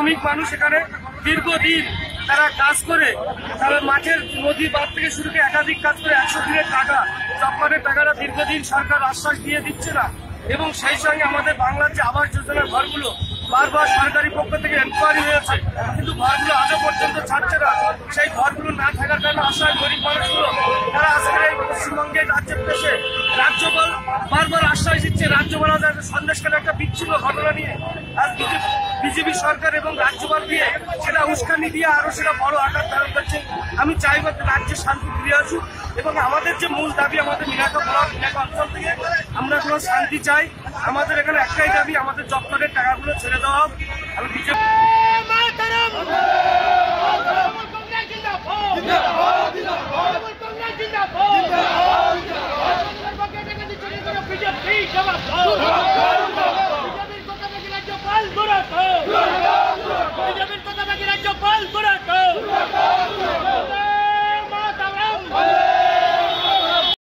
শ্রমিক মানুষ এখানে দীর্ঘদিন তারা কাজ করে, তারা মাঠের নদী বাঁধ থেকে শুরু করে একাধিক কাজ করে 100 দিনের টাকা, জব কার্ডের টাকাটা দীর্ঘদিন সরকার আশ্বাস দিয়ে দিচ্ছে না। এবং সেই সঙ্গে আমাদের বাংলার যে আবাস যোজনার ঘরগুলো বারবার সরকারি পক্ষ থেকে এনকোয়ারি হয়েছে, কিন্তু ঘরগুলো আজও পর্যন্ত ছাড়ছে না। সেই ঘরগুলো না থাকার কারণে অসহায় গরিব মানুষগুলো তারা আজকে এই পশ্চিমবঙ্গের রাজ্যের দেশে রাজ্যপাল বারবার আশ্বাস দিচ্ছে, রাজ্যপাল সন্দেশকালে একটা বিচ্ছিন্ন ঘটনা নিয়ে আর বিজেপি সরকার এবং রাজ্যপাল দিয়ে সেটা উস্কানি দিয়ে আরো সেটা বড় আকার ধারণ করছে। আমি চাইব রাজ্যে শান্তি ফিরে আসুক এবং আমাদের যে মূল দাবি, আমাদের মিনাকা ব্লক মিনাকা অঞ্চল থেকে আমরা কোনো শান্তি চাই। আমাদের এখানে একটাই দাবি, আমাদের জব কার্ডের টাকাগুলো ছেড়ে দেওয়া হোক। আমি বিজেপি